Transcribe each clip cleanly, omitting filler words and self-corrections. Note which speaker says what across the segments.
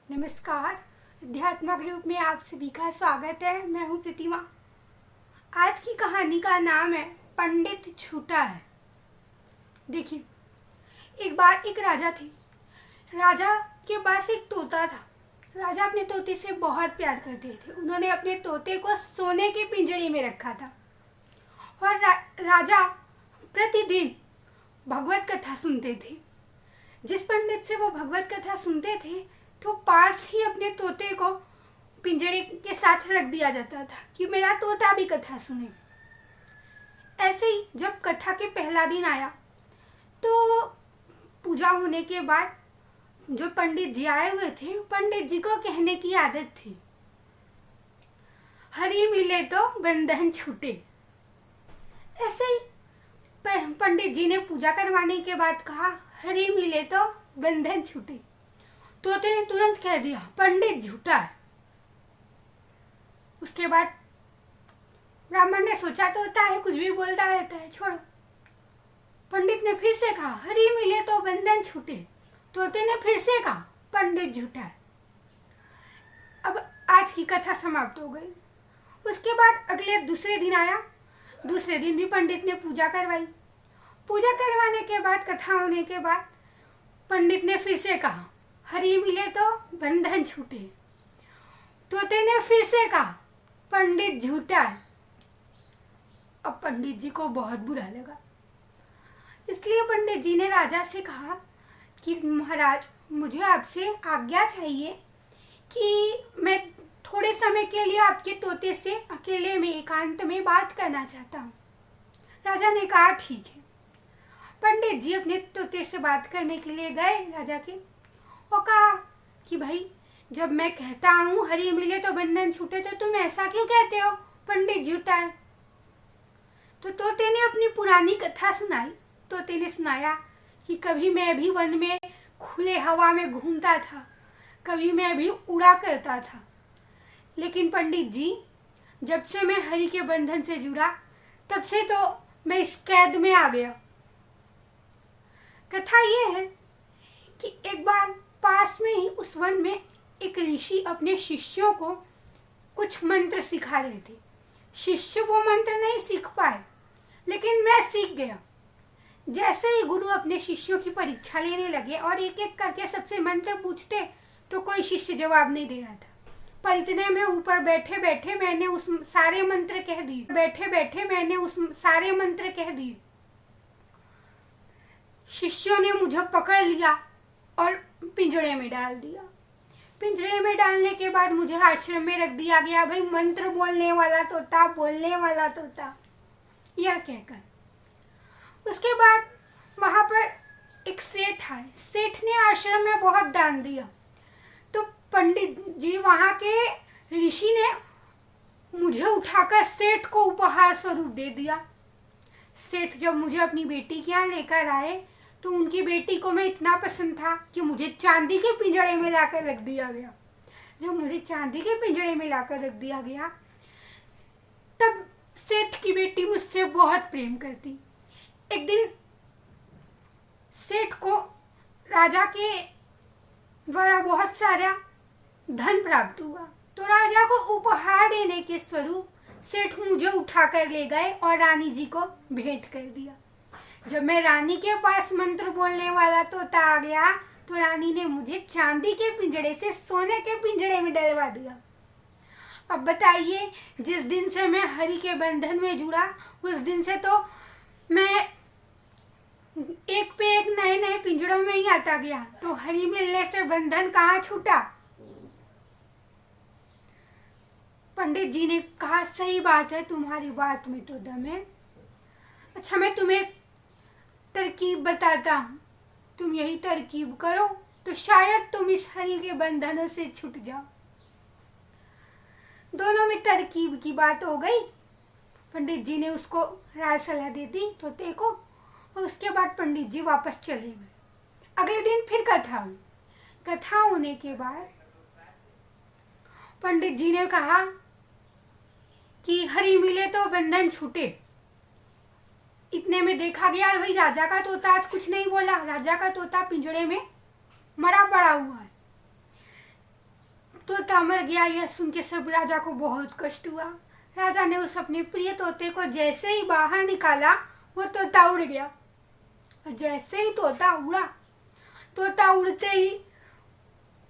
Speaker 1: नमस्कार। अध्यात्म ग्रुप में आप सभी का स्वागत है। मैं हूँ प्रतिमा। आज की कहानी का नाम है पंडित झूठा है। देखिए, एक बार एक राजा थे। राजा के पास एक तोता था। राजा अपने तोते से बहुत प्यार करते थे। उन्होंने अपने तोते को सोने के पिंजरे में रखा था और राजा प्रतिदिन भगवत कथा सुनते थे। जिस पंडित से वो भगवत कथा सुनते थे तो पास ही अपने तोते को पिंजरे के साथ रख दिया जाता था कि मेरा तोता भी कथा सुने। ऐसे ही जब कथा के पहला दिन आया तो पूजा होने के बाद जो पंडित जी आए हुए थे, पंडित जी को कहने की आदत थी, हरि मिले तो बंधन छूटे। ऐसे ही पंडित जी ने पूजा करवाने के बाद कहा, हरि मिले तो बंधन छूटे। तोते ने तुरंत कह दिया, पंडित झूठा है। उसके बाद ब्राह्मण ने सोचा, तोता है, कुछ भी बोलता रहता है, छोड़ो। पंडित ने फिर से कहा, हरि मिले तो बंधन छूटे। तोते ने फिर से कहा, पंडित झूठा है। अब आज की कथा समाप्त हो गई। उसके बाद दूसरे दिन आया। दूसरे दिन भी पंडित ने पूजा करवाई। पूजा करवाने के बाद, कथा होने के बाद, पंडित ने फिर से कहा, हरि मिले तो बंधन छूटे। तोते ने फिर से कहा, पंडित झूठा है। अब पंडित जी को बहुत बुरा लगा। इसलिए पंडित जी ने राजा से कहा कि महाराज, मुझे आपसे आज्ञा चाहिए कि मैं थोड़े समय के लिए आपके तोते से अकेले में, एकांत में बात करना चाहता हूँ। राजा ने कहा, ठीक है। पंडित जी अपने तोते से बात करने के लिए गए राजा के और कहा कि भाई, जब मैं कहता हूँ हरि मिले तो बंधन छूटे तो तुम ऐसा क्यों कहते हो, पंडित झूठा है। तो तोते ने अपनी पुरानी कथा सुनाई। तोते ने सुनाया कि कभी मैं भी वन में खुले हवा में घूमता था, कभी मैं भी उड़ा करता था, लेकिन पंडित जी, जब से मैं हरि के बंधन से जुड़ा तब से तो मैं इस कैद में आ गया। कथा ये है कि एक बार पास में ही उस वन में एक ऋषि अपने शिष्यों को कुछ मंत्र सिखा रहे थे। शिष्य वो मंत्र नहीं सीख पाए, लेकिन मैं सीख गया। जैसे ही गुरु अपने शिष्यों की परीक्षा लेने लगे और एक एक करके सबसे मंत्र पूछते तो कोई शिष्य जवाब नहीं दे रहा था। पर इतने में ऊपर बैठे बैठे मैंने उस सारे मंत्र कह दिए। शिष्यों ने मुझे पकड़ लिया और पिंजरे में डाल दिया। पिंजरे में डालने के बाद मुझे आश्रम में रख दिया गया। भाई, मंत्र बोलने वाला तोता, यह कहकर। उसके बाद वहां पर एक सेठ आए। सेठ ने आश्रम में बहुत दान दिया। तो पंडित जी, वहां के ऋषि ने मुझे उठाकर सेठ को उपहार स्वरूप दे दिया। सेठ जब मुझे अपनी बेटी के यहाँ लेकर आए तो उनकी बेटी को मैं इतना पसंद था कि मुझे चांदी के पिंजरे में लाकर रख दिया गया। जब मुझे चांदी के पिंजरे में लाकर रख दिया गया तब सेठ की बेटी मुझसे बहुत प्रेम करती। एक दिन सेठ को राजा के द्वारा बहुत सारा धन प्राप्त हुआ, तो राजा को उपहार देने के स्वरूप सेठ मुझे उठाकर ले गए और रानी जी को भेंट कर दिया। जब मैं रानी के पास मंत्र बोलने वाला तोता आ गया तो रानी ने मुझे चांदी के पिंजरे से सोने के पिंजरे में डलवा दिया। अब बताइए, जिस दिन से मैं हरि के बंधन में जुड़ा उस दिन से तो मैं एक पे एक नए नए पिंजरों में ही आता गया। तो हरि मिलने से बंधन कहाँ छूटा। पंडित जी ने कहा, सही बात है, तुम्हारी बात में तो दम है। अच्छा, मैं तुम्हें तरकीब बताता हूँ, तुम यही तरकीब करो तो शायद तुम इस हरि के बंधनों से छूट जाओ। दोनों में तरकीब की बात हो गई। पंडित जी ने उसको राय सलाह दे दी तोते को और उसके बाद पंडित जी वापस चले गए। अगले दिन फिर कथा हुई। कथा होने के बाद पंडित जी ने कहा कि हरि मिले तो बंधन छूटे। इतने में देखा गया, भाई, राजा का तोता आज कुछ नहीं बोला। राजा का तोता पिंजरे में मरा पड़ा हुआ है। तोता मर गया यह सुन के सब राजा को बहुत कष्ट हुआ। राजा ने उस अपने प्रिय तोते को जैसे ही बाहर निकाला वो तोता उड़ गया। जैसे ही तोता उड़ा, तोता उड़ते ही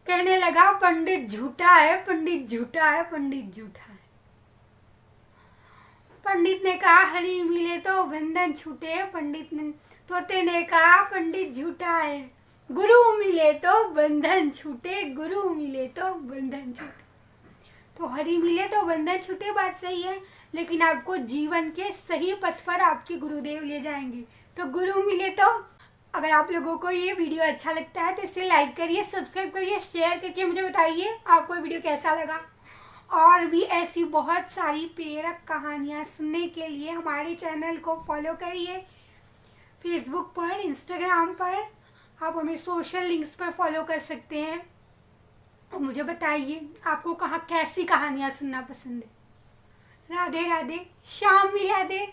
Speaker 1: कहने लगा पंडित झूठा है, पंडित झूठा है, पंडित झूठा है। पंडित ने कहा हरि मिले तो बंधन छूटे। तोते ने कहा पंडित झूठा है। गुरु मिले तो बंधन छूटे, गुरु मिले तो बंधन छूटे। तो हरि मिले तो बंधन छूटे बात सही है, लेकिन आपको जीवन के सही पथ पर आपके गुरुदेव ले जाएंगे। तो गुरु मिले तो अगर आप लोगों को ये वीडियो अच्छा लगता है तो इसे लाइक करिए, सब्सक्राइब करिए, शेयर करके मुझे बताइए आपको वीडियो कैसा लगा। और भी ऐसी बहुत सारी प्रेरक कहानियाँ सुनने के लिए हमारे चैनल को फॉलो करिए। फेसबुक पर, इंस्टाग्राम पर, आप हमें सोशल लिंक्स पर फॉलो कर सकते हैं। और मुझे बताइए आपको कैसी कहानियाँ सुनना पसंद है। राधे राधे, शाम मिला दे।